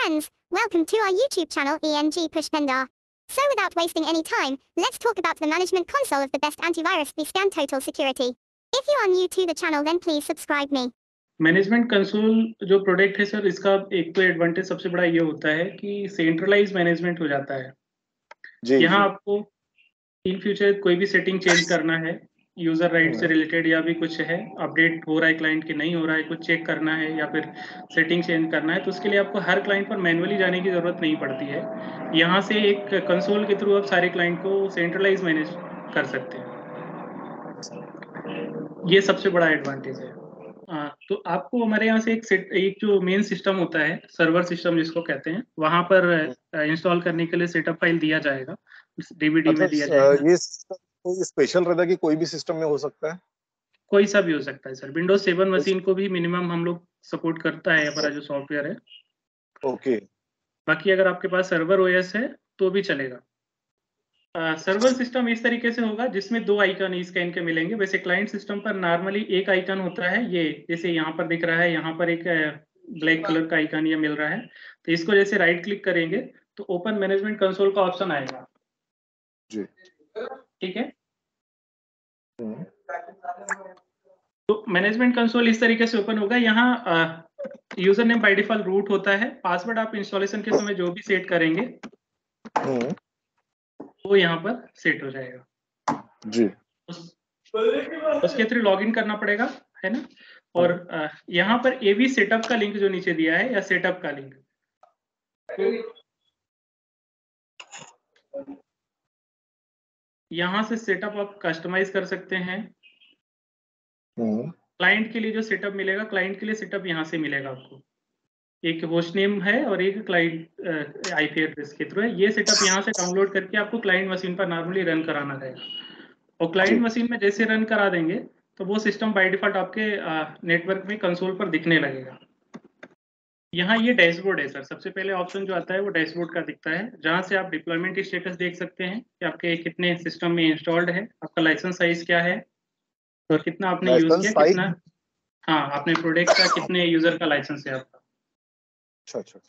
friends, welcome to our YouTube channel ENG Pushpender. So without wasting any time, let's talk about the management console of the best antivirus Scan Total Security. If you are new to the channel then please subscribe me. Management console जो product है sir, इसका एक तो advantage सबसे बड़ा ये होता है कि सेंट्रलाइज मैनेजमेंट हो जाता है। यहाँ आपको इन फ्यूचर कोई भी सेटिंग चेंज करना है, यूजर राइट से रिलेटेड या भी कुछ है, अपडेट हो रहा है क्लाइंट के नहीं हो रहा है, कुछ चेक करना है या फिर सेटिंग चेंज करना है, तो उसके लिए आपको हर क्लाइंट पर मैनुअली जाने की जरूरत नहीं पड़ती है। यहाँ से एक कंसोल के थ्रू आप सारे क्लाइंट को सेंट्रलाइज मैनेज कर सकते हैं। ये सबसे बड़ा एडवांटेज है। तो आपको हमारे यहाँ से एक जो मेन सिस्टम होता है, सर्वर सिस्टम जिसको कहते हैं, वहां पर इंस्टॉल करने के लिए सेटअप फाइल दिया जाएगा, डीवीडी में दिया जाएगा। ये कोई स्पेशल रहता है कि कोई भी सिस्टम में हो सकता है? कोई सा भी हो सकता है सर। विंडोज 7 मशीन को भी मिनिमम हम लोग सपोर्ट करता है हमारा जो सॉफ्टवेयर है। ओके। बाकी अगर आपके पास सर्वर ओएस है तो भी चलेगा। सर्वर सिस्टम इस तरीके से होगा जिसमें दो आइकन स्कैन के मिलेंगे। वैसे क्लाइंट सिस्टम पर नॉर्मली एक आइकन होता है, ये जैसे यहाँ पर दिख रहा है, यहाँ पर एक ब्लैक कलर का आइकन ये मिल रहा है। तो इसको जैसे राइट क्लिक करेंगे तो ओपन मैनेजमेंट कंसोल का ऑप्शन आएगा जी, ठीक है। तो मैनेजमेंट कंसोल इस तरीके से ओपन होगा। यहाँ user name by default root होता है। पासवर्ड आप इंस्टॉलेशन के समय जो भी सेट करेंगे वो यहाँ पर सेट हो जाएगा जी। उसके थ्रू लॉगिन करना पड़ेगा, है ना। और यहाँ पर एवी सेटअप का लिंक जो नीचे दिया है, या सेटअप का लिंक, यहाँ से सेटअप आप कस्टमाइज कर सकते हैं। क्लाइंट के लिए जो सेटअप मिलेगा, क्लाइंट के लिए सेटअप यहाँ से मिलेगा आपको। एक होस्ट नेम है और एक क्लाइंट आईपी एड्रेस के थ्रू है। ये सेटअप यहाँ से डाउनलोड करके आपको क्लाइंट मशीन पर नॉर्मली रन कराना रहेगा। और क्लाइंट मशीन में जैसे रन करा देंगे तो वो सिस्टम बाय डिफॉल्ट आपके नेटवर्क में कंसोल पर दिखने लगेगा। यहाँ ये डैशबोर्ड है सर। सबसे पहले ऑप्शन जो आता है वो डैशबोर्ड का दिखता है, जहाँ से आप डिप्लॉयमेंट स्टेटस देख सकते हैं कि आपके कितने सिस्टम में इंस्टॉल्ड है, आपका लाइसेंस साइज क्या है और कितना आपने यूज किया, कितना, हाँ, आपने प्रोडक्ट का कितने यूजर का लाइसेंस है आपका। अच्छा।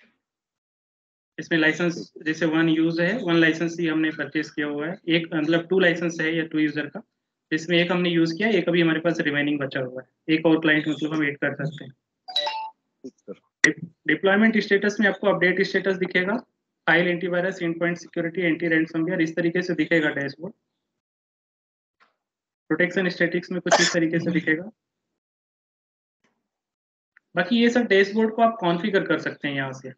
इसमें लाइसेंस जैसे 1 यूज है, 1 लाइसेंस ही हमने परचेज किया हुआ है। एक मतलब 2 लाइसेंस है या 2 यूजर का, जिसमें एक हमने यूज किया, एक अभी हमारे पास रिमेनिंग बचा हुआ है। एक और क्लाइंट मतलब हम ऐड कर सकते हैं। डिप्लॉयमेंट स्टेटस में आपको अपडेट स्टेटस दिखेगा, file antivirus, and point security, anti ransomware, इस तरीके से दिखेगा डैशबोर्ड। प्रोटेक्शन स्टैटिक्स में कुछ इस तरीके से दिखेगा। बाकी ये सब डैशबोर्ड को आप कॉन्फ़िगर कर सकते हैं यहाँ से,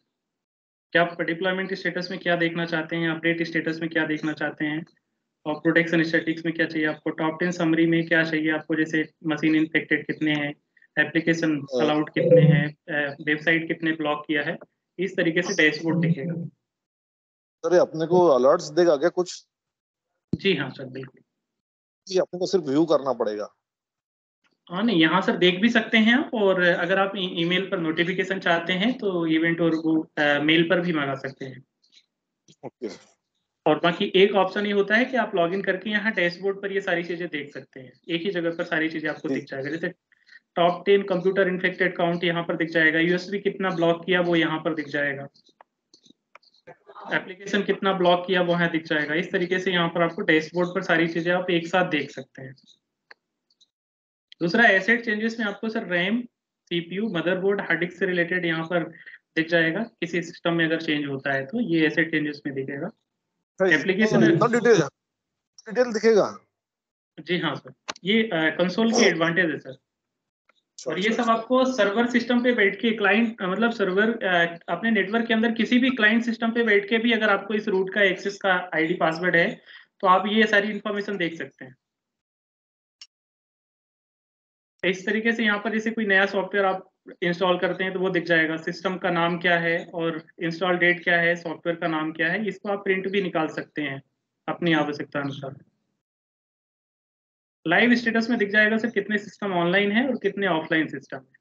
क्या आप डिप्लॉयमेंट स्टेटस में क्या देखना चाहते हैं, अपडेट स्टेटस में क्या देखना चाहते हैं, और प्रोटेक्शन स्टैटिक्स में क्या चाहिए आपको, टॉप 10 समरी में क्या चाहिए आपको, जैसे मशीन इन्फेक्टेड कितने हैं, एप्लीकेशन अलाउड कितने हैं, वेबसाइट कितने ब्लॉक किया है, इस तरीके से डैशबोर्ड दिखेगा। सर अपने को अलर्ट्स देगा क्या कुछ? जी हाँ सर, बिल्कुल। ये अपने को सिर्फ व्यू करना पड़ेगा? हाँ नहीं, यहाँ सर देख भी सकते हैं आप, और अगर आप ईमेल पर नोटिफिकेशन चाहते हैं तो इवेंट और वो मेल पर भी मंगा सकते हैं। ओके। और बाकी एक ऑप्शन ये होता है कि आप लॉगिन करके यहाँ डैशबोर्ड पर ये सारी चीजें देख सकते हैं। एक ही जगह पर सारी चीजें आपको दिख जाएगा। जैसे टॉप 10 कंप्यूटर इन्फेक्टेड काउंट यहाँ पर दिख जाएगा, यूएसबी कितना ब्लॉक किया वो यहाँ पर दिख जाएगा, एप्लीकेशन कितना ब्लॉक किया वो यहाँ दिख जाएगा। इस तरीके से यहाँ पर आपको डैशबोर्ड पर सारी चीजें आप एक साथ देख सकते हैं। दूसरा एसेट चेंजेस में आपको sir RAM, CPU, motherboard, hard disk से रिलेटेड यहाँ पर दिख जाएगा। किसी सिस्टम में अगर चेंज होता है तो ये एसेट चेंजेस में दिखेगा। एप्लीकेशन डिटेल दिखेगा? जी हाँ सर, ये कंसोल की एडवांटेज है सर। और ये सब आपको सर्वर सिस्टम पे बैठ के क्लाइंट मतलब सर्वर अपने नेटवर्क के अंदर किसी भी क्लाइंट सिस्टम पे बैठ के भी अगर आपको इस रूट का एक्सेस का आईडी पासवर्ड है तो आप ये सारी इंफॉर्मेशन देख सकते हैं। इस तरीके से यहाँ पर जैसे कोई नया सॉफ्टवेयर आप इंस्टॉल करते हैं तो वो दिख जाएगा, सिस्टम का नाम क्या है और इंस्टॉल डेट क्या है, सॉफ्टवेयर का नाम क्या है। इसको आप प्रिंट भी निकाल सकते हैं अपनी आवश्यकता अनुसार। लाइव स्टेटस में दिख जाएगा सर कितने सिस्टम ऑनलाइन है और कितने ऑफलाइन सिस्टम है।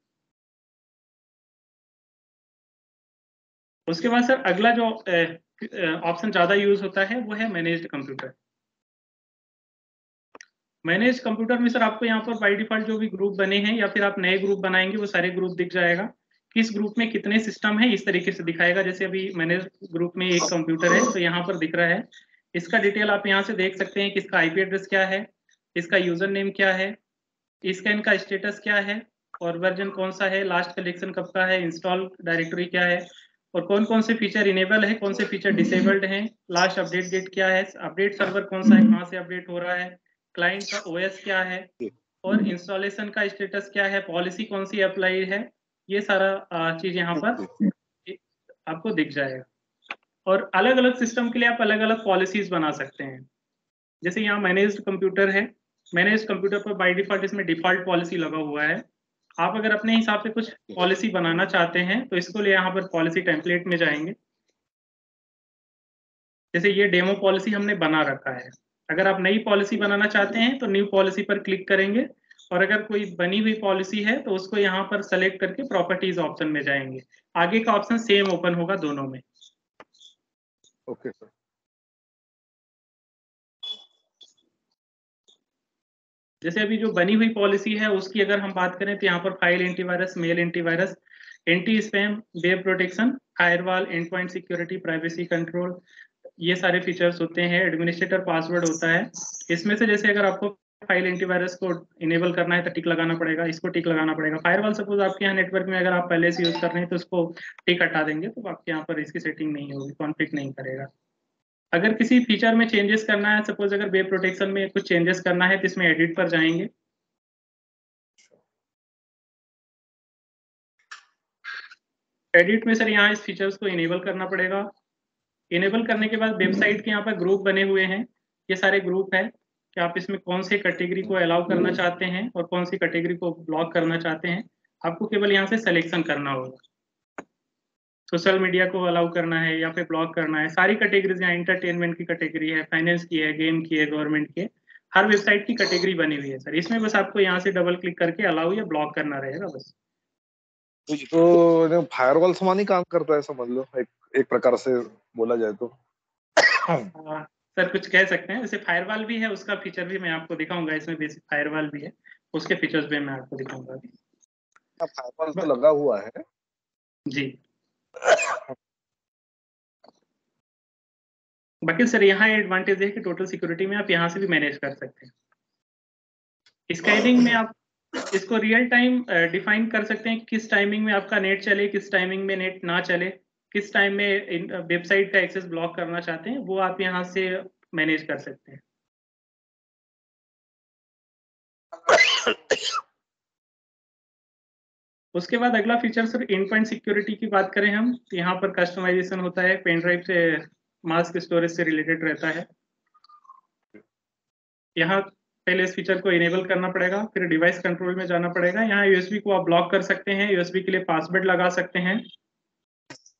उसके बाद सर अगला जो ऑप्शन ज़्यादा यूज होता है वो है मैनेज्ड कंप्यूटर। मैनेज कंप्यूटर में सर आपको यहाँ पर बाय डिफॉल्ट जो भी ग्रुप बने हैं या फिर आप नए ग्रुप बनाएंगे वो सारे ग्रुप दिख जाएगा किस ग्रुप में कितने सिस्टम है, इस तरीके से दिखाएगा। जैसे अभी मैंने ग्रुप में एक कंप्यूटर है तो यहाँ पर दिख रहा है, इसका डिटेल आप यहाँ से देख सकते हैं कि इसका आईपी एड्रेस क्या है, इसका यूजर नेम क्या है, इसका इनका स्टेटस क्या है, और वर्जन कौन सा है, लास्ट कलेक्शन कब का है, इंस्टॉल डायरेक्टरी क्या है, और कौन कौन से फीचर इनेबल है, कौन से फीचर डिसेबल्ड हैं, लास्ट अपडेट डेट क्या है, अपडेट सर्वर कौन सा है, कहाँ से अपडेट हो रहा है, क्लाइंट का ओएस क्या है, और इंस्टॉलेशन का स्टेटस क्या है, पॉलिसी कौन सी अप्लाई है, ये सारा चीज यहाँ पर आपको दिख जाएगा। और अलग अलग सिस्टम के लिए आप अलग अलग पॉलिसीज बना सकते हैं। जैसे यहाँ मैनेज्ड कंप्यूटर है, मैनेज्ड कंप्यूटर पर बाय डिफॉल्ट इसमें डिफॉल्ट पॉलिसी लगा हुआ है। आप अगर अपने हिसाब से कुछ पॉलिसी बनाना चाहते हैं तो इसको लिए यहाँ पर पॉलिसी टेम्पलेट में जाएंगे। जैसे ये डेमो पॉलिसी हमने बना रखा है, अगर आप नई पॉलिसी बनाना चाहते हैं तो न्यू पॉलिसी पर क्लिक करेंगे, और अगर कोई बनी हुई पॉलिसी है तो उसको यहाँ पर सेलेक्ट करके प्रॉपर्टीज ऑप्शन में जाएंगे। आगे का ऑप्शन सेम ओपन होगा दोनों में। Okay sir. जैसे अभी जो बनी हुई पॉलिसी है उसकी अगर हम बात करें तो यहाँ पर file antivirus, mail antivirus, anti spam, web protection, firewall, endpoint security, privacy control, ये सारे फीचर्स होते हैं। एडमिनिस्ट्रेटर पासवर्ड होता है। इसमें से जैसे अगर आपको फाइल एंटीवायरस को इनेबल करना है तो टिक लगाना पड़ेगा, इसको टिक लगाना पड़ेगा। फायरवॉल सपोज आपके यहाँ नेटवर्क में अगर आप पहले से यूज कर रहे हैं तो उसको टिक हटा देंगे तो आपके यहाँ पर इसकी सेटिंग नहीं होगी, कॉन्फ्लिक्ट नहीं करेगा। अगर किसी फीचर में चेंजेस करना है, सपोज अगर वेब प्रोटेक्शन में कुछ चेंजेस करना है तो इसमें एडिट पर जाएंगे। एडिट में सर यहाँ इस फीचर्स को इनेबल करना पड़ेगा। इनेबल करने के बाद वेबसाइट के यहाँ पर ग्रुप बने हुए हैं, ये सारे ग्रुप है कि आप इसमें कौन सी कैटेगरी को अलाउ करना चाहते हैं और कौन सी कैटेगरी को ब्लॉक करना चाहते हैं। आपको केवल यहाँ से सिलेक्शन करना होगा, सोशल मीडिया को अलाउ करना है या फिर ब्लॉक करना है। सारी कैटेगरीज यहाँ एंटरटेनमेंट की कैटेगरी है, फाइनेंस की है, गेम की है, गवर्नमेंट की है, हर वेबसाइट की कैटेगरी बनी हुई है सर। इसमें बस आपको यहाँ से डबल क्लिक करके अलाउ या ब्लॉक करना रहेगा बस। तो फायरवॉल समान ही काम करता है समझ लो, एक प्रकार से बोला जाए तो। सर कुछ कह सकते हैं। जैसे फायरवॉल भी है, उसका फीचर भी मैं आपको दिखाऊंगा, इसमें बेसिक फायरवॉल भी है, उसके फीचर्स भी मैं आपको दिखाऊंगा अभी। फायरवॉल तो लगा हुआ है जी। बाकी सर यहाँ एडवांटेज है कि टोटल सिक्योरिटी में आप यहाँ से भी मैनेज कर सकते हैं। स्कैनिंग में आप इसको रियल टाइम डिफाइन कर सकते हैं, किस टाइमिंग में आपका नेट चले, किस टाइमिंग में नेट ना चले, किस टाइम में वेबसाइट का एक्सेस ब्लॉक करना चाहते हैं, वो आप यहाँ से मैनेज कर सकते हैं। उसके बाद अगला feature sir and point security की बात करें हम, तो यहाँ पर कस्टमाइजेशन होता है, पेन ड्राइव से मास्क स्टोरेज से रिलेटेड रहता है। यहाँ पहले इस फीचर को इनेबल करना पड़ेगा, फिर डिवाइस कंट्रोल में जाना पड़ेगा। यहाँ यूएसबी को आप ब्लॉक कर सकते हैं, यूएसबी के लिए पासवर्ड लगा सकते हैं,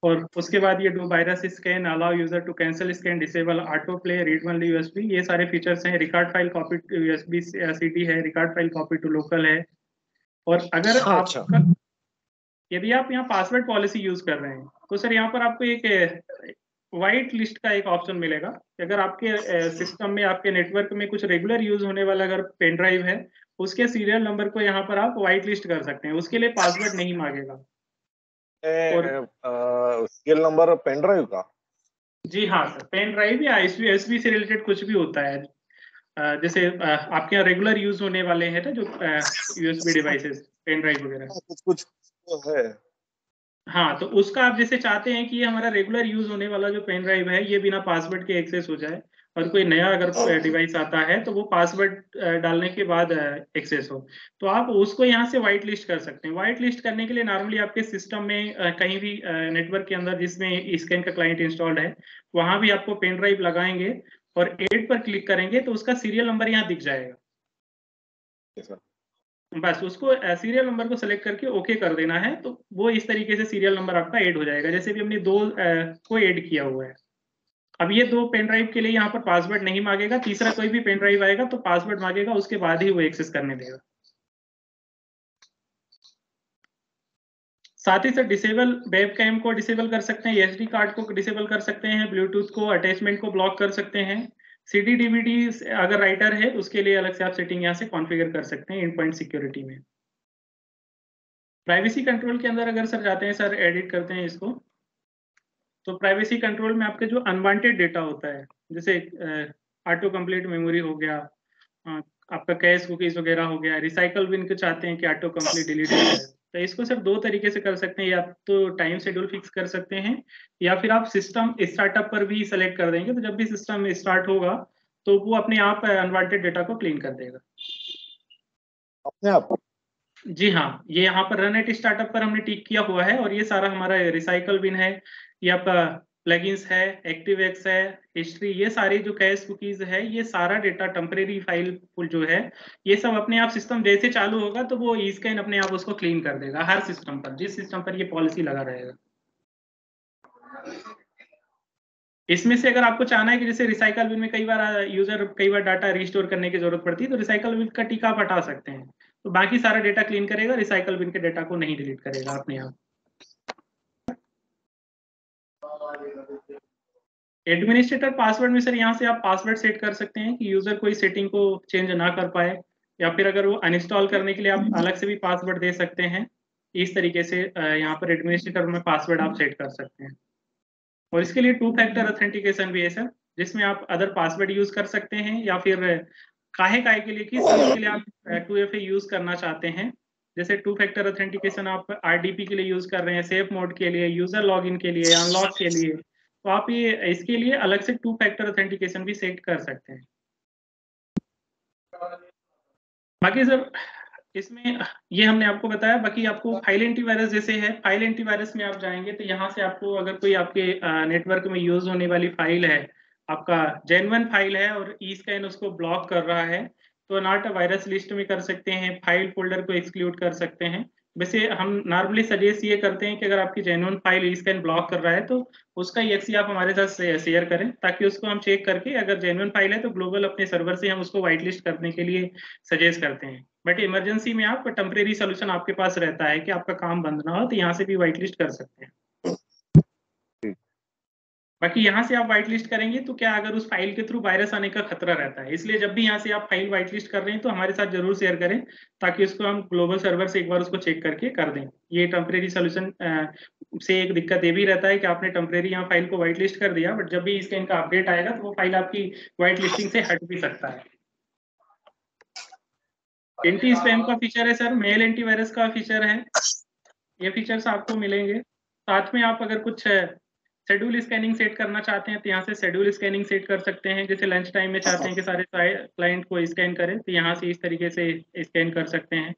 और उसके बाद ये do virus scan, allow user to cancel scan, disable auto play, read only USB, ये सारे फीचर्स हैं। Record file copy to USB CD है, record file copy to local है। और अगर आप यदि आप यहाँ पासवर्ड पॉलिसी यूज कर रहे हैं तो सर यहाँ पर आपको एक वाइट लिस्ट का एक ऑप्शन मिलेगा कि अगर आपके सिस्टम में, आपके नेटवर्क में कुछ रेगुलर यूज होने वाला अगर पेन ड्राइव है, उसके सीरियल नंबर को यहाँ पर आप व्हाइट लिस्ट कर सकते हैं, उसके लिए पासवर्ड नहीं मांगेगा। और सीरियल नंबर पेन ड्राइव का? जी हाँ सर, पेन ड्राइव या यूएसबी से रिलेटेड कुछ भी होता है। जैसे आपके यहाँ रेगुलर यूज होने वाले हैं ना जो यूएसबी डिवाइसेस, पेन ड्राइव वगैरह कुछ तो है। हाँ, तो उसका आप जैसे चाहते हैं कि ये हमारा रेगुलर यूज होने वाला जो पेन ड्राइव है ये बिना पासवर्ड के एक्सेस हो जाए, और कोई नया अगर डिवाइस आता है तो वो पासवर्ड डालने के बाद एक्सेस हो, तो आप उसको यहाँ से व्हाइट लिस्ट कर सकते हैं। व्हाइट लिस्ट करने के लिए नॉर्मली आपके सिस्टम में कहीं भी नेटवर्क के अंदर जिसमें स्कैन का क्लाइंट इंस्टॉल्ड है, वहां भी आपको पेन ड्राइव लगाएंगे और एड पर क्लिक करेंगे तो उसका सीरियल नंबर यहाँ दिख जाएगा। बस उसको सीरियल नंबर को सिलेक्ट करके ओके कर देना है, तो वो इस तरीके से सीरियल नंबर आपका ऐड हो जाएगा। जैसे भी हमने दो को ऐड किया हुआ है, अब ये दो पेन ड्राइव के लिए यहाँ पर पासवर्ड नहीं मांगेगा, तीसरा कोई भी पेन ड्राइव आएगा तो पासवर्ड मांगेगा, उसके बाद ही वो एक्सेस करने देगा। साथ ही साथ डिसेबल वेब कैम को डिसेबल कर सकते हैं, एसडी कार्ड को डिसेबल कर सकते हैं, ब्लूटूथ को, अटैचमेंट को ब्लॉक कर सकते हैं। सीडी डीवीडी अगर राइटर है उसके लिए अलग से आप सेटिंग यहाँ से कॉन्फ़िगर कर सकते हैं एंड पॉइंट सिक्योरिटी में। प्राइवेसी कंट्रोल के अंदर अगर सर जाते हैं सर, एडिट करते हैं इसको, तो प्राइवेसी कंट्रोल में आपके जो अनवांटेड डेटा होता है, जैसे ऑटो कंप्लीट मेमोरी हो गया, अ, आपका कैश कुकीज वगैरह हो गया, रिसाइकल बिन को चाहते हैं कि ऑटो कंप्लीट डिलीट हो जाए, तो इसको सर दो तरीके से कर सकते हैं, या तो टाइम शेड्यूल फिक्स कर सकते हैं, या फिर आप सिस्टम स्टार्टअप पर भी सेलेक्ट कर देंगे, तो जब भी सिस्टम स्टार्ट होगा तो वो अपने आप अनवांटेड डेटा को क्लीन कर देगा अपने आप। जी हाँ, ये यहाँ पर रन एट स्टार्टअप पर हमने टिक किया हुआ है, और ये सारा हमारा रिसाइकल बिन है, ये आपका प्लगइन्स है, एक्टिवएक्स है, हिस्ट्री, ये सारी जो कैश कुकीज है, ये सारा डेटा टेम्परेरी फाइल जो है, ये सब अपने आप सिस्टम जैसे चालू होगा तो वो ई स्कैन अपने आप उसको क्लीन कर देगा, हर सिस्टम पर, जिस सिस्टम पर ये पॉलिसी लगा रहेगा। इसमें से अगर आपको चाहना है कि जैसे रिसाइकल बिन में कई बार डाटा रिस्टोर करने की जरूरत पड़ती है, तो रिसाइकल बिन का टिक आप हटा सकते हैं, तो बाकी सारा डेटा क्लीन करेगा, रिसाइकल बिन के डेटा को नहीं डिलीट करेगा अपने आप। एडमिनिस्ट्रेटर पासवर्ड में सर यहाँ से आप पासवर्ड सेट कर सकते हैं कि यूजर कोई सेटिंग को चेंज ना कर पाए, या फिर अगर वो अनइंस्टॉल करने के लिए आप अलग से भी पासवर्ड दे सकते हैं। इस तरीके से यहाँ पर एडमिनिस्ट्रेटर में पासवर्ड आप सेट कर सकते हैं, और इसके लिए 2 फैक्टर ऑथेंटिकेशन भी है सर, जिसमें आप अदर पासवर्ड यूज कर सकते हैं, या फिर काहे के लिए, किस चीज के लिए आप 2FA यूज करना चाहते हैं। जैसे 2 फैक्टर ऑथेंटिकेशन आप RDP के लिए यूज कर रहे हैं, सेफ मोड के लिए, यूजर लॉगिन के लिए, अनलॉक के लिए, तो आप ये इसके लिए अलग से 2 फैक्टर ऑथेंटिकेशन भी सेट कर सकते हैं। बाकी सर इसमें ये हमने आपको बताया, बाकी आपको फाइल एंटीवायरस जैसे है, फाइल एंटीवायरस में आप जाएंगे तो यहाँ से आपको अगर कोई आपके नेटवर्क में यूज होने वाली फाइल है, आपका जेन्युइन फाइल है और ई स्कैन उसको ब्लॉक कर रहा है, तो नॉट वायरस लिस्ट में कर सकते हैं, फाइल फोल्डर को एक्सक्लूड कर सकते हैं। वैसे हम नॉर्मली सजेस्ट ये करते हैं कि अगर आपकी जेन्युइन फाइल ई स्कैन ब्लॉक कर रहा है तो उसका EXE आप हमारे साथ शेयर करें, ताकि उसको हम चेक करके अगर जेन्युइन फाइल है तो ग्लोबल अपने सर्वर से हम उसको व्हाइट लिस्ट करने के लिए सजेस्ट करते हैं। बट इमरजेंसी में आप टेम्परेरी सोल्यूशन आपके पास रहता है कि आपका काम बंद ना हो, तो यहाँ से भी व्हाइट लिस्ट कर सकते हैं। बाकी यहाँ से आप व्हाइट लिस्ट करेंगे तो क्या, अगर उस फाइल के थ्रू वायरस आने का खतरा रहता है, इसलिए जब भी यहाँ से आप फाइल व्हाइट लिस्ट कर रहे हैं तो हमारे साथ जरूर शेयर करें, ताकि उसको हम ग्लोबल सर्वर से एक बार उसको चेक करके कर दें। ये टेम्परेरी सोल्यूशन से एक दिक्कत ये भी रहता है कि आपने टेम्परेरी यहाँ फाइल को व्हाइट लिस्ट कर दिया, बट जब भी इसका इनका अपडेट आएगा तो वो फाइल आपकी व्हाइट लिस्टिंग से हट भी सकता है। एंटी स्पैम का फीचर है सर, मेल एंटीवायरस का फीचर है, ये फीचर्स आपको मिलेंगे। साथ में आप अगर कुछ शेड्यूल स्कैनिंग सेट करना चाहते हैं तो यहाँ से शेड्यूल स्कैनिंग सेट कर सकते हैं, जैसे लंच टाइम में चाहते हैं कि सारे क्लाइंट को स्कैन करें, तो यहाँ से इस तरीके से स्कैन कर सकते हैं।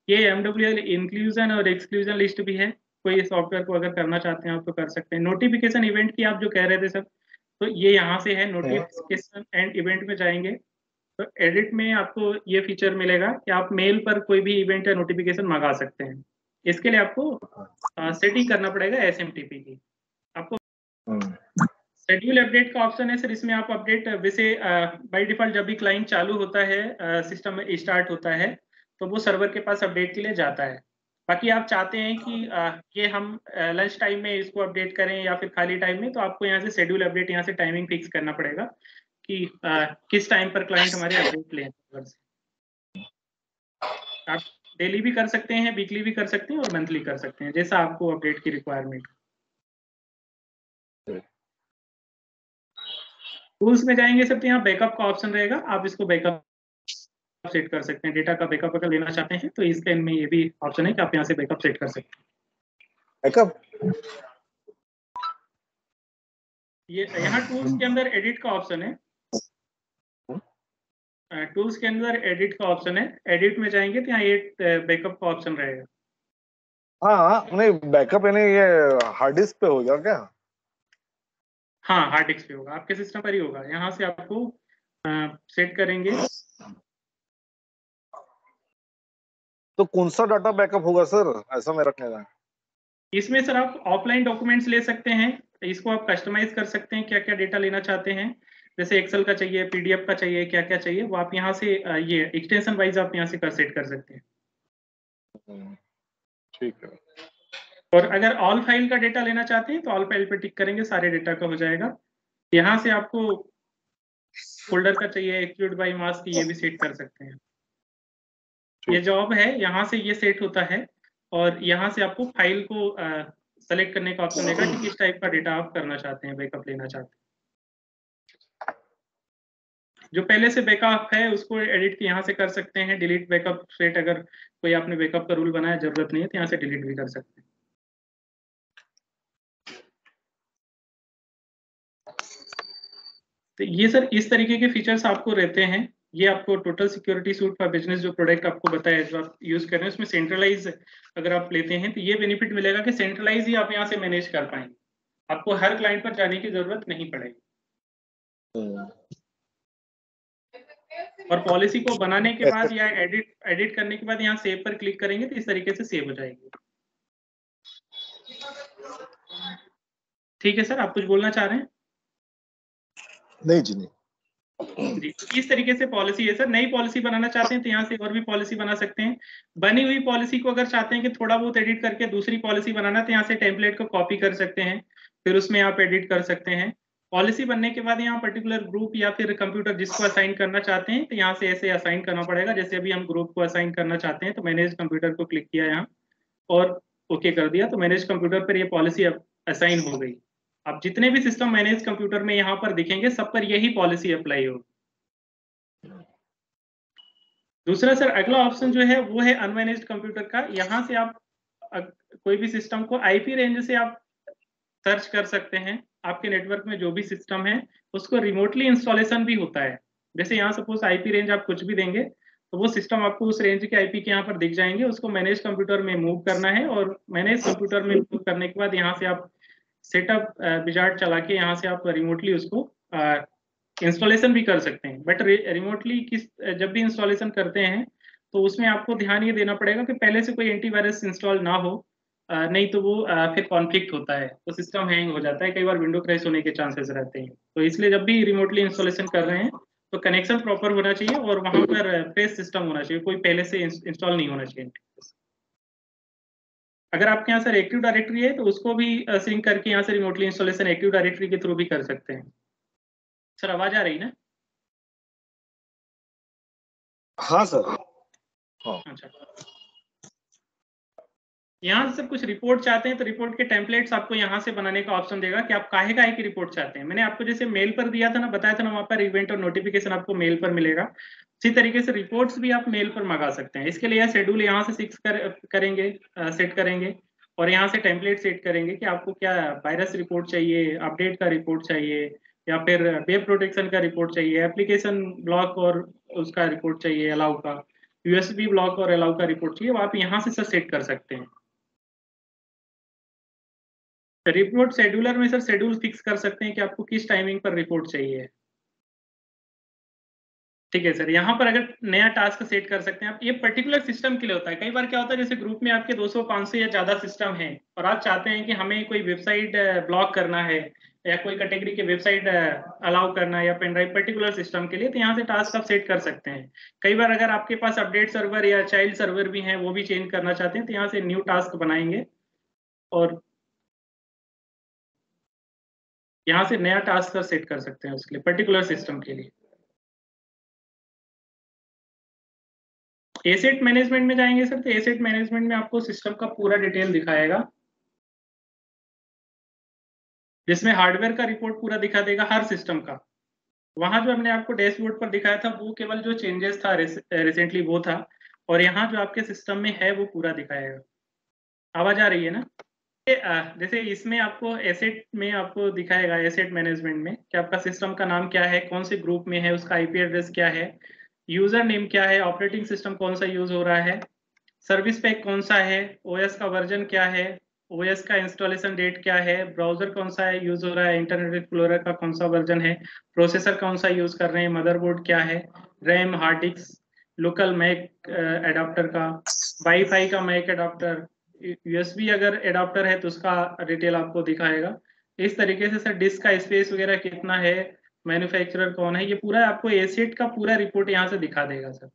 ये MWL इंक्लूजन और एक्सक्लूजन लिस्ट भी है, कोई सॉफ्टवेयर को अगर करना चाहते हैं आप तो कर सकते हैं। नोटिफिकेशन इवेंट की आप जो कह रहे थे सर, तो ये यहाँ से है, नोटिफिकेशन एंड इवेंट में जाएंगे तो एडिट में आपको ये फीचर मिलेगा कि आप मेल पर कोई भी इवेंट या नोटिफिकेशन मंगा सकते हैं। इसके लिए आपको सेटिंग करना पड़ेगा SMTP की। आपको शेड्यूल अपडेट का ऑप्शन है सर, इसमें आप अपडेट वैसे बाय डिफॉल्ट जब भी क्लाइंट चालू होता है, सिस्टम स्टार्ट होता है, तो वो सर्वर के पास अपडेट के लिए जाता है। बाकी आप चाहते हैं कि ये हम लंच टाइम में इसको अपडेट करें या फिर खाली टाइम में, तो आपको यहाँ से शेड्यूल अपडेट, यहाँ से टाइमिंग फिक्स करना पड़ेगा कि किस टाइम पर क्लाइंट हमारे अपडेट लें सर्वर से। आप डेली भी कर सकते हैं, वीकली भी कर सकते हैं और मंथली कर सकते हैं, जैसा आपको अपडेट की रिक्वायरमेंट। टूल्स में जाएंगे सब तो यहाँ बैकअप का ऑप्शन रहेगा, आप इसको बैकअप सेट कर सकते हैं। डेटा का बैकअप अगर लेना चाहते हैं तो इसके में ये भी ऑप्शन है कि आप यहाँ से बैकअप सेट कर सकते हैं। बैकअप ये यहाँ टूल्स के अंदर एडिट का ऑप्शन है, टूल्स के अंदर एडिट का ऑप्शन है, एडिट में जाएंगे तो यहाँ ये बैकअप का ऑप्शन रहेगा। हाँ नहीं, बैकअप यानी ये हार्ड डिस्क पे होगा क्या? हाँ, हार्ड डिस्क पे होगा, आपके सिस्टम पर ही होगा। यहाँ से आपको सेट करेंगे। तो कौन सा डाटा बैकअप होगा सर, ऐसा मेरा कहना है। इसमें सर आप ऑफलाइन डॉक्यूमेंट्स ले सकते हैं, इसको आप कस्टमाइज कर सकते हैं, क्या क्या डेटा लेना चाहते हैं, जैसे एक्सेल का चाहिए, PDF का चाहिए, क्या क्या चाहिए, वो आप यहाँ से ये एक्सटेंशन वाइज आप यहाँ से सेट कर सकते हैं। ठीक है। और अगर ऑल फाइल का डेटा लेना चाहते हैं तो ऑल फाइल पे टिक करेंगे, सारे डेटा का हो जाएगा। यहाँ से आपको फोल्डर का चाहिए, एक्सक्लूड बाय मास्क, ये भी सेट कर सकते हैं। ये जॉब है, यहाँ से ये सेट होता है। और यहाँ से आपको फाइल को सेलेक्ट करने का ऑप्शन देगा कि किस टाइप का डेटा आप करना चाहते हैं, बैकअप लेना चाहते हैं। जो पहले से बैकअप है उसको एडिट यहाँ से कर सकते हैं, डिलीट बैकअप सेट, अगर कोई आपने बैकअप का रूल बनाया जरूरत नहीं है तो यहाँ से डिलीट भी कर सकते हैं। तो ये सर इस तरीके के फीचर्स आपको रहते हैं। ये आपको total security suit for business जो प्रोडक्ट आपको बताया जो आप यूज कर रहे हैं उसमें सेंट्रलाइज अगर आप लेते हैं तो ये बेनिफिट मिलेगा कि सेंट्रलाइज ही आप यहाँ से मैनेज कर पाएंगे, आपको हर क्लाइंट पर जाने की जरूरत नहीं पड़ेगी। और पॉलिसी को बनाने के बाद या एडिट करने के बाद यहाँ सेव पर क्लिक करेंगे तो इस तरीके से सेव हो जाएगी। ठीक है सर, आप कुछ बोलना चाह रहे हैं? नहीं जी, नहीं जी, इस तरीके से पॉलिसी है सर। नई पॉलिसी बनाना चाहते हैं तो यहाँ से और भी पॉलिसी बना सकते हैं। बनी हुई पॉलिसी को अगर चाहते हैं कि थोड़ा बहुत एडिट करके दूसरी पॉलिसी बनाना तो यहाँ से टेम्पलेट को कॉपी कर सकते हैं, फिर उसमें आप एडिट कर सकते हैं। पॉलिसी बनने के बाद यहाँ पर्टिकुलर ग्रुप या फिर कंप्यूटर जिसको असाइन करना चाहते हैं तो यहाँ से ऐसे असाइन करना पड़ेगा। जैसे अभी हम ग्रुप को असाइन करना चाहते हैं तो मैनेज कंप्यूटर को क्लिक किया यहाँ और ओके कर दिया तो मैनेज कंप्यूटर पर ये पॉलिसी अब असाइन हो गई। अब जितने भी सिस्टम मैनेज कंप्यूटर में यहाँ पर दिखेंगे सब पर यही पॉलिसी अप्लाई होगी। दूसरा सर अगला ऑप्शन जो है वो है अनमैनेज्ड कंप्यूटर का। यहाँ से आप कोई भी सिस्टम को आईपी रेंज से आप सर्च कर सकते हैं। आपके नेटवर्क में जो भी सिस्टम है उसको रिमोटली इंस्टॉलेशन भी होता है। जैसे यहाँ सपोज आईपी रेंज आप कुछ भी देंगे तो वो सिस्टम आपको उस रेंज के आईपी के यहाँ पर दिख जाएंगे। उसको मैनेज कंप्यूटर में मूव करना है और मैनेज कंप्यूटर में मूव करने के बाद यहाँ से आप सेटअप विजार्ड चला के यहाँ से आप रिमोटली उसको इंस्टॉलेशन भी कर सकते हैं। बट रिमोटली जब भी इंस्टॉलेशन करते हैं तो उसमें आपको ध्यान ये देना पड़ेगा कि पहले से कोई एंटीवायरस इंस्टॉल ना हो, नहीं तो वो फिर कॉन्फ्लिक्ट होता है तो सिस्टम हैंग हो जाता है, कई बार विंडो क्रैश होने के चांसेस रहते हैं। तो इसलिए जब भी रिमोटली इंस्टॉलेशन कर रहे हैं तो कनेक्शन प्रॉपर होना चाहिए और वहां पर फ्रेश सिस्टम होना चाहिए, कोई पहले से इंस्टॉल नहीं होना चाहिए। अगर आपके यहाँ सर एक्टिव डायरेक्टरी है तो उसको भी सिंक करके यहाँ से रिमोटली इंस्टॉलेशन एक्टिव डायरेक्टरी के थ्रू भी कर सकते हैं। सर आवाज आ रही ना? हाँ सर। हाँ अच्छा, यहाँ से कुछ रिपोर्ट चाहते हैं तो रिपोर्ट के टेम्पलेट्स आपको यहाँ से बनाने का ऑप्शन देगा कि आप काहे की रिपोर्ट चाहते हैं। मैंने आपको जैसे मेल पर दिया था ना, बताया था ना, वहाँ पर इवेंट और नोटिफिकेशन आपको मेल पर मिलेगा। इसी तरीके से रिपोर्ट्स भी आप मेल पर मंगा सकते हैं। इसके लिए शेड्यूल यहाँ से करेंगे, सेट करेंगे और यहाँ से टेम्पलेट सेट करेंगे कि आपको क्या वायरस रिपोर्ट चाहिए, अपडेट का रिपोर्ट चाहिए या फिर वेब प्रोटेक्शन का रिपोर्ट चाहिए, एप्लीकेशन ब्लॉक और उसका रिपोर्ट चाहिए, अलाउ का, यूएसबी ब्लॉक और अलाउ का रिपोर्ट चाहिए, वो आप यहाँ से सर सेट कर सकते हैं। रिपोर्ट शेड्यूलर में सर शेड्यूल फिक्स कर सकते हैं कि आपको किस टाइमिंग पर रिपोर्ट चाहिए। ठीक है सर, यहाँ पर अगर नया टास्क सेट कर सकते हैं आप, ये पर्टिकुलर सिस्टम के लिए होता है। कई बार क्या होता है जैसे ग्रुप में आपके 200-500 या ज्यादा सिस्टम हैं और आप चाहते हैं कि हमें कोई वेबसाइट ब्लॉक करना है या कोई कैटेगरी के वेबसाइट अलाउ करना है या पेन ड्राइव पर्टिकुलर सिस्टम के लिए, तो यहाँ से टास्क आप सेट कर सकते हैं। कई बार अगर आपके पास अपडेट सर्वर या चाइल्ड सर्वर भी हैं वो भी चेंज करना चाहते हैं तो यहाँ से न्यू टास्क बनाएंगे और यहाँ से नया टास्क सेट कर सकते हैं उसके लिए पर्टिकुलर सिस्टम के लिए। एसेट मैनेजमेंट में जाएंगे सर तो एसेट मैनेजमेंट में आपको सिस्टम का पूरा डिटेल दिखाएगा, जिसमें हार्डवेयर का रिपोर्ट पूरा दिखा देगा हर सिस्टम का। वहां जो हमने आपको डैशबोर्ड पर दिखाया था वो केवल जो चेंजेस था रिसेंटली वो था, और यहाँ जो आपके सिस्टम में है वो पूरा दिखाएगा। आवाज आ रही है ना? जैसे इसमें आपको एसेट में आपको दिखाएगा, एसेट मैनेजमेंट में कि आपका सिस्टम का नाम क्या है, कौन से ग्रुप में है, उसका आईपी एड्रेस क्या है, यूजर नेम क्या है, ऑपरेटिंग सिस्टम कौन सा यूज हो रहा है, सर्विस पैक कौन सा है, ओएस का वर्जन क्या है, ओएस का इंस्टॉलेशन डेट क्या है, ब्राउजर कौन सा है यूज हो रहा है, इंटरनेट एक्सप्लोरर का कौन सा वर्जन है, प्रोसेसर कौन सा यूज कर रहे हैं, मदरबोर्ड क्या है, RAM, hard disk, local MAC adapter का, वाईफाई का मैक एडाप्टर, यूएसबी अगर एडाप्टर है तो उसका डिटेल आपको दिखाएगा। इस तरीके से सर डिस्क का स्पेस वगैरह कितना है, मैन्युफैक्चरर कौन है, ये पूरा आपको एसेट का पूरा रिपोर्ट यहाँ से दिखा देगा सर।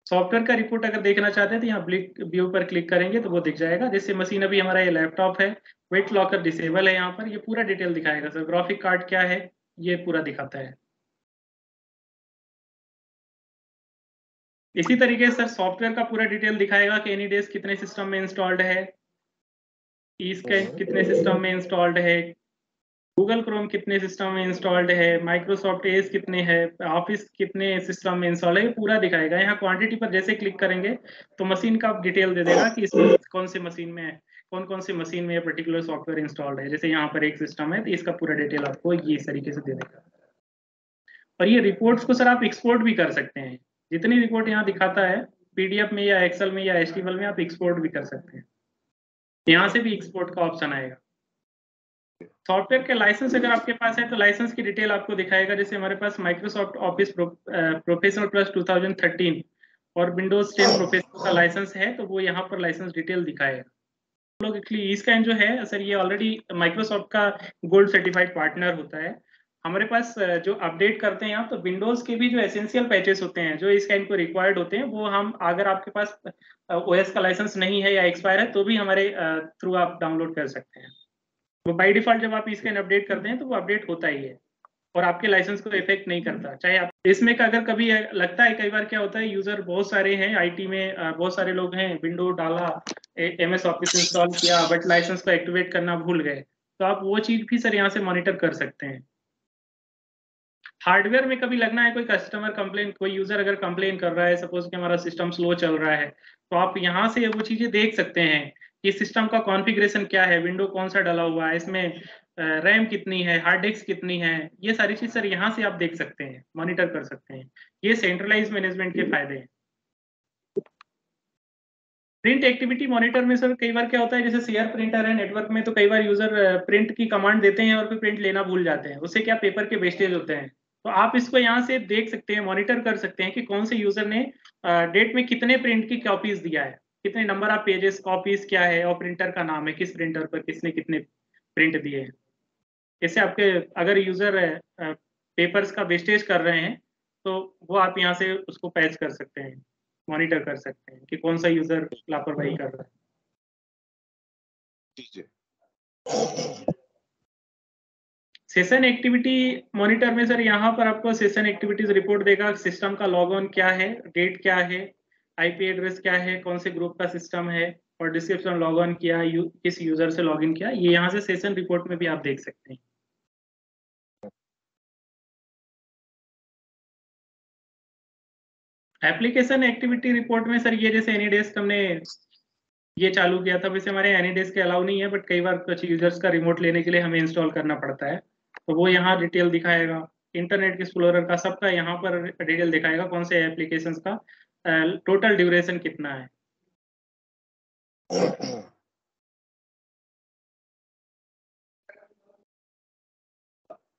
सॉफ्टवेयर का रिपोर्ट अगर देखना चाहते हैं तो यहाँ व्यू पर क्लिक करेंगे तो वो दिख जाएगा। जैसे मशीन अभी हमारा ये लैपटॉप है, वेट लॉकर डिसेबल है, यहाँ पर ये पूरा डिटेल दिखाएगा सर। ग्राफिक कार्ड क्या है ये पूरा दिखाता है। इसी तरीके से सर सॉफ्टवेयर का पूरा डिटेल दिखाएगा कि एनीडेस्क कितने सिस्टम में इंस्टॉल्ड है, ईस्कैन कितने सिस्टम में इंस्टॉल्ड है, गूगल क्रोम कितने सिस्टम में इंस्टॉल्ड है, माइक्रोसॉफ्ट एज कितने है, ऑफिस कितने सिस्टम में इंस्टॉल्ड है, ये पूरा दिखाएगा। यहाँ क्वांटिटी पर जैसे क्लिक करेंगे तो मशीन का डिटेल दे देगा कि इसमें कौन से मशीन में कौन सी मशीन में ये पर्टिकुलर सॉफ्टवेयर इंस्टॉल्ड है। जैसे यहाँ पर एक सिस्टम है तो इसका पूरा डिटेल आपको ये इस तरीके से दे देगा। और ये रिपोर्ट्स को सर आप एक्सपोर्ट भी कर सकते हैं। जितनी रिपोर्ट यहाँ दिखाता है पीडीएफ में या एक्सेल में या एचटीएमएल में आप एक्सपोर्ट भी कर सकते हैं। यहाँ से भी एक्सपोर्ट का ऑप्शन आएगा। सॉफ्टवेयर के लाइसेंस अगर आपके पास है तो लाइसेंस की डिटेल आपको दिखाएगा। जैसे हमारे पास माइक्रोसॉफ्ट ऑफिस प्रोफेशनल प्लस 2013 और विंडोज 10 प्रोफेशनल का लाइसेंस है तो वो यहाँ पर लाइसेंस डिटेल दिखाएगा। लोग एक्चुअली इसका जो है सर ये ऑलरेडी माइक्रोसॉफ्ट का गोल्ड सर्टिफाइड पार्टनर होता है। हमारे पास जो अपडेट करते हैं यहाँ तो विंडोज के भी जो एसेंशियल पैचेस होते हैं जो इस टाइम को रिक्वायर्ड होते हैं वो हम अगर आपके पास ओएस का लाइसेंस नहीं है या एक्सपायर है तो भी हमारे थ्रू आप डाउनलोड कर सकते हैं। वो बाय डिफॉल्ट जब आप इसका अपडेट करते हैं तो वो अपडेट होता ही है और आपके लाइसेंस को इफेक्ट नहीं करता। चाहे आप इसमें का अगर कभी लगता है, कई बार क्या होता है यूजर बहुत सारे हैं आईटी में, बहुत सारे लोग हैं, विंडो डाला, एमएस ऑफिस इंस्टॉल किया बट लाइसेंस को एक्टिवेट करना भूल गए, तो आप वो चीज भी सर यहाँ से मॉनिटर कर सकते हैं। हार्डवेयर में कभी लगना है कोई कस्टमर कंप्लेन, कोई यूजर अगर कंप्लेन कर रहा है सपोज कि हमारा सिस्टम स्लो चल रहा है तो आप यहाँ से वो चीजें देख सकते हैं कि सिस्टम का कॉन्फ़िगरेशन क्या है, विंडो कौन सा डला हुआ है, इसमें रैम कितनी है, हार्ड डिस्क कितनी है, ये सारी चीज सर यहाँ से आप देख सकते हैं, मॉनिटर कर सकते हैं। ये सेंट्रलाइज मैनेजमेंट के फायदे हैं। प्रिंट एक्टिविटी मॉनिटर में सर कई बार क्या होता है जैसे शेयर प्रिंटर है नेटवर्क में तो कई बार यूजर प्रिंट की कमांड देते हैं और फिर प्रिंट लेना भूल जाते हैं, उससे क्या पेपर के वेस्टेज होते हैं। तो आप इसको यहाँ से देख सकते हैं, मॉनिटर कर सकते हैं कि कौन से यूजर ने डेट में कितने प्रिंट की कॉपीज दिया है, कितने नंबर ऑफ पेजेस कॉपीज क्या है और प्रिंटर का नाम है, किस प्रिंटर पर किसने कितने प्रिंट दिए हैं। इससे आपके अगर यूजर पेपर्स का वेस्टेज कर रहे हैं तो वो आप यहाँ से उसको पैच कर सकते हैं, मॉनिटर कर सकते हैं कि कौन सा यूजर लापरवाही कर रहा है। जी जी। सेशन एक्टिविटी मॉनिटर में सर यहाँ पर आपको सेशन एक्टिविटीज रिपोर्ट देगा, सिस्टम का लॉग ऑन क्या है, डेट क्या है, आईपी एड्रेस क्या है, कौन से ग्रुप का सिस्टम है और डिस्क्रिप्शन लॉग ऑन किया, किस यूजर से लॉग इन किया, ये यहाँ से सेशन रिपोर्ट में भी आप देख सकते हैं। एप्लीकेशन एक्टिविटी रिपोर्ट में सर ये जैसे एनीडेस्क हमने ये चालू किया था, वैसे हमारे एनीडेस्क के अलाउ नहीं है बट कई बार कुछ यूजर्स का रिमोट लेने के लिए हमें इंस्टॉल करना पड़ता है तो वो यहाँ डिटेल दिखाएगा। इंटरनेट एक्सप्लोरर का सबका यहाँ पर डिटेल दिखाएगा, कौन से एप्लीकेशंस का टोटल ड्यूरेशन कितना है।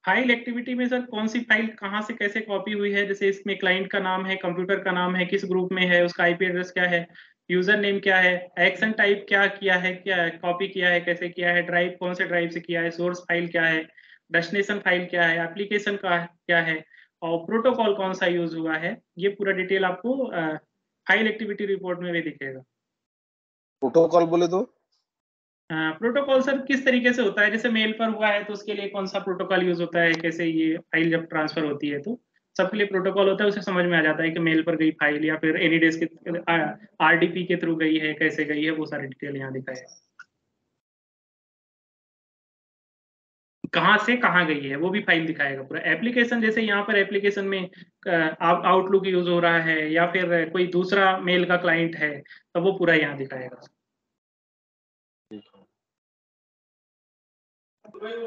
फाइल एक्टिविटी में सर कौन सी फाइल कहाँ से कैसे कॉपी हुई है, जैसे इसमें क्लाइंट का नाम है, कंप्यूटर का नाम है, किस ग्रुप में है, उसका आईपी एड्रेस क्या है, यूजर नेम क्या है, एक्शन टाइप क्या किया है, क्या कॉपी किया है, कैसे किया है, ड्राइव कौन से ड्राइव से किया है, सोर्स फाइल क्या है, डेस्टिनेशन फाइल क्या है, एप्लीकेशन का क्या है और प्रोटोकॉल कौन सा यूज हुआ है, ये पूरा डिटेल आपको फाइल एक्टिविटी रिपोर्ट में भी दिखेगा। प्रोटोकॉल बोले तो प्रोटोकॉल सर किस तरीके से होता है, जैसे मेल पर हुआ है तो उसके लिए कौन सा प्रोटोकॉल यूज होता है, कैसे ये फाइल जब ट्रांसफर होती है तो सबके लिए प्रोटोकॉल होता है, उसे समझ में आ जाता है कि मेल पर गई फाइल या फिर एनीडेस्क के आरडीपी के थ्रू गई है, कैसे गई है, वो सारी डिटेल यहाँ दिखाया है। कहाँ से कहाँ गई है वो भी फाइल दिखाएगा पूरा। एप्लीकेशन जैसे यहाँ पर एप्लीकेशन में आउटलुक यूज हो रहा है या फिर कोई दूसरा मेल का क्लाइंट है तो वो पूरा यहाँ दिखाएगा।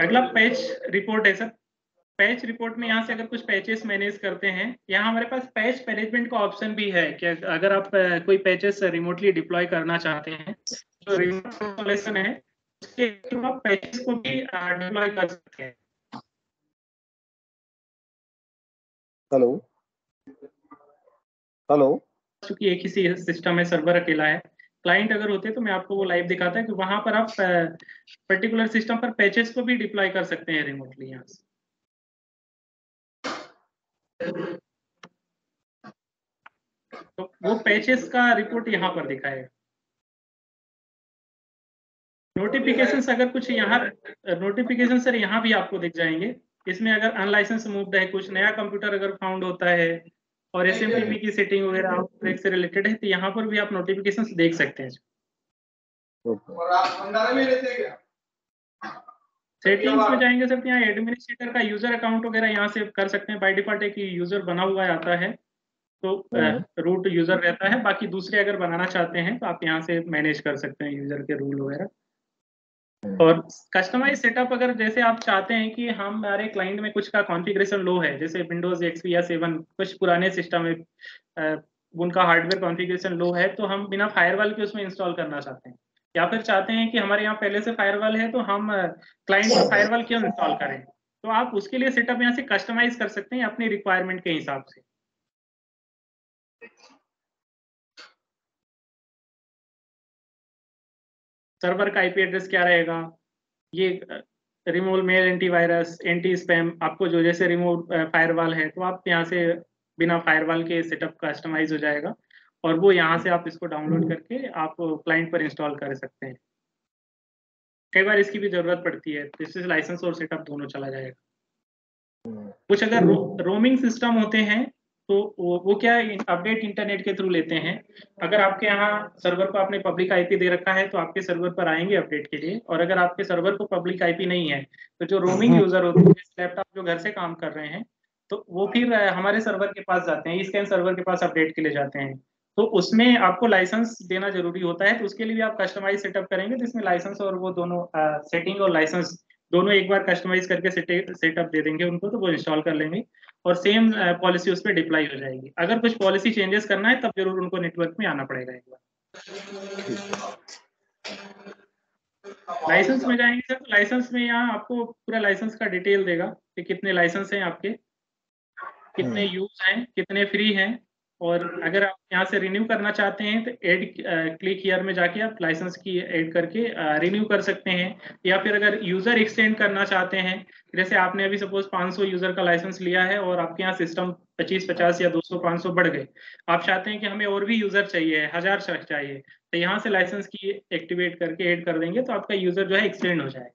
अगला पैच रिपोर्ट है सर। पैच रिपोर्ट में यहाँ से अगर कुछ पैचेस मैनेज करते हैं, यहाँ हमारे पास पैच मैनेजमेंट का ऑप्शन भी है कि अगर आप कोई पैचेस रिमोटली डिप्लॉय करना चाहते हैं तो रिमोट इंस्टॉलेशन है उसके थ्रू आप पैचेस को भी डिप्लॉय कर सकते हैं। हेलो हेलो क्योंकि एक ही सिस्टम है, सर्वर अकेला है, क्लाइंट अगर होते तो मैं आपको वो लाइव दिखाता है कि वहां पर आप पर्टिकुलर सिस्टम पर पैचेस को भी डिप्लॉय कर सकते हैं रिमोटली यहाँ से। तो वो पैचेस का रिपोर्ट यहाँ पर दिखाएगा। नोटिफिकेशन अगर कुछ यहाँ नोटिफिकेशन सर यहाँ भी आपको दिख जाएंगे। इसमें अगर अनलाइसेंस मूव्ड है, कुछ नया कंप्यूटर अगर फाउंड होता है और SMTP की सेटिंग वगैरह आउटब्रेक से रिलेटेड है, तो यहाँ पर भी आप नोटिफिकेशंस देख सकते हैं। सेटिंग्स में जाएंगे सर, यहाँ एडमिनिस्ट्रेटर का यूजर अकाउंट वगैरह यहाँ से कर सकते हैं। बाय डिफॉल्ट एक यूजर बना हुआ आता है, तो रूट यूजर रहता है। बाकी दूसरे अगर बनाना चाहते हैं तो आप यहाँ से मैनेज कर सकते हैं यूजर के रूल वगैरह। और कस्टमाइज सेटअप अगर जैसे आप चाहते हैं कि हमारे क्लाइंट में कुछ का कॉन्फ़िगरेशन लो है, जैसे विंडोज XP या 7 कुछ पुराने सिस्टम में उनका हार्डवेयर कॉन्फ़िगरेशन लो है, तो हम बिना फायरवॉल के उसमें इंस्टॉल करना चाहते हैं, या फिर चाहते हैं कि हमारे यहाँ पहले से फायरवॉल है तो हम क्लाइंट पर फायरवॉल क्यों इंस्टॉल करें, तो आप उसके लिए सेटअप यहाँ से कस्टमाइज कर सकते हैं अपनी रिक्वायरमेंट के हिसाब से। सर्वर का IP एड्रेस क्या रहेगा, ये remove mail antivirus, anti spam, आपको जो जैसे रिमूव फायरवॉल है तो आप यहाँ से बिना फायरवॉल के सेटअप कस्टमाइज हो जाएगा, और वो यहाँ से आप इसको डाउनलोड करके आप क्लाइंट पर इंस्टॉल कर सकते हैं। कई बार इसकी भी जरूरत पड़ती है, तो इससे लाइसेंस और सेटअप दोनों चला जाएगा। कुछ अगर रोमिंग सिस्टम होते हैं तो वो क्या अपडेट इंटरनेट के थ्रू लेते हैं। अगर आपके यहाँ सर्वर पर आपने पब्लिक IP दे रखा है तो आपके सर्वर पर आएंगे अपडेट के लिए, और अगर आपके सर्वर को पब्लिक IP नहीं है तो जो रोमिंग यूजर होते हैं, लैपटॉप जो घर से काम कर रहे हैं, तो वो फिर हमारे सर्वर के पास जाते हैं, स्कैन सर्वर के पास अपडेट के लिए जाते हैं। तो उसमें आपको लाइसेंस देना जरूरी होता है, तो उसके लिए भी आप कस्टमाइज सेटअप करेंगे, जिसमें लाइसेंस और वो दोनों सेटिंग और लाइसेंस दोनों एक बार कस्टमाइज करके सेटअप दे देंगे उनको, तो वो इंस्टॉल कर लेंगे और सेम पॉलिसी उस पर डिप्लाई हो जाएगी। अगर कुछ पॉलिसी चेंजेस करना है तब जरूर उनको नेटवर्क में आना पड़ेगा एक बार। लाइसेंस में जाएंगे सर, तो लाइसेंस में यहाँ आपको पूरा लाइसेंस का डिटेल देगा कि कितने लाइसेंस हैं आपके, कितने यूज हैं, कितने फ्री हैं, और अगर आप यहाँ से रिन्यू करना चाहते हैं तो ऐड क्लिक हियर में जाके आप लाइसेंस की ऐड करके रिन्यू कर सकते हैं। या फिर अगर यूजर एक्सटेंड करना चाहते हैं, जैसे आपने अभी सपोज 500 यूजर का लाइसेंस लिया है और आपके यहाँ सिस्टम 25-50 या 200-500 बढ़ गए, आप चाहते हैं कि हमें और भी यूजर चाहिए, 1000 चाहिए, तो यहाँ से लाइसेंस की एक्टिवेट करके ऐड कर देंगे, तो आपका यूजर जो है एक्सटेंड हो जाएगा।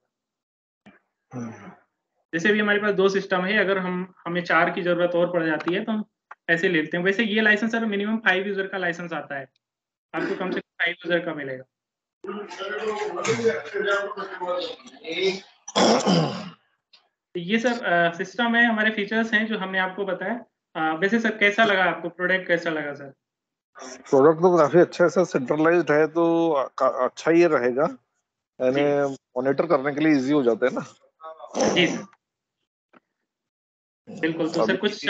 जैसे भी हमारे पास 2 सिस्टम है, अगर हमें 4 की जरूरत और पड़ जाती है तो हम ऐसे लेते हैं। वैसे ये लाइसेंस सर मिनिमम 5 यूजर का लाइसेंस आता है, आपको कम से कम 5 यूजर का मिलेगा। तो ये सर सिस्टम है, हमारे फीचर्स हैं जो हमने आपको बताया। वैसे सर कैसा लगा आपको, प्रोडक्ट कैसा लगा सर? प्रोडक्ट तो काफी अच्छा है सर, सेंट्रलाइज्ड है तो अच्छा ही रहेगा, यानी मॉनिटर करने के लिए इजी हो जाता है ना। जी सर बिल्कुल। तो सर कुछ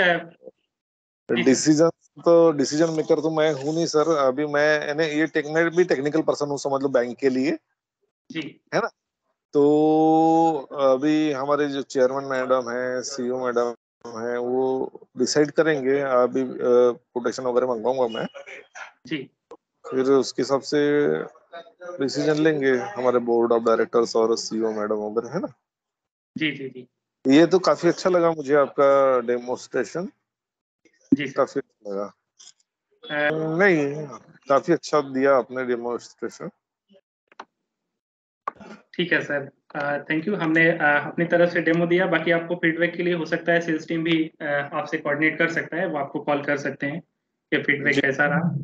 डिसीजन मेकर तो मैं हूँ नहीं सर, अभी मैं ये टेक्निकल पर्सन हूँ समझ लो बैंक के लिए, जी है ना। तो अभी हमारे जो चेयरमैन मैडम है, CEO मैडम है, वो डिसाइड करेंगे। अभी कोटेशन वगैरह मंगवाऊंगा मैं जी, फिर उसके हिसाब से डिसीजन लेंगे हमारे बोर्ड ऑफ डायरेक्टर्स और CEO मैडम वगैरह, है ना। जी जी जी, ये तो काफी अच्छा लगा मुझे आपका डेमोस्ट्रेशन, जी सर। काफी अच्छा लगा। नहीं, काफी अच्छा दिया आपने डेमोस्ट्रेशन। ठीक है सर, थैंक यू। हमने अपनी तरफ से डेमो दिया, बाकी आपको फीडबैक के लिए हो सकता है सेल्स टीम भी आपसे कोऑर्डिनेट कर सकता है, वो आपको कॉल कर सकते हैं कि फीडबैक कैसा रहा।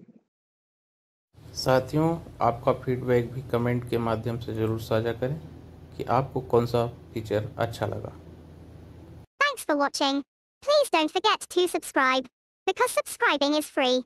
साथियों, आपका फीडबैक भी कमेंट के माध्यम से ज़रूर साझा करें कि आपको कौन सा फीचर अच्छा लगा। Thanks for watching. Please don't forget to subscribe, because subscribing is free.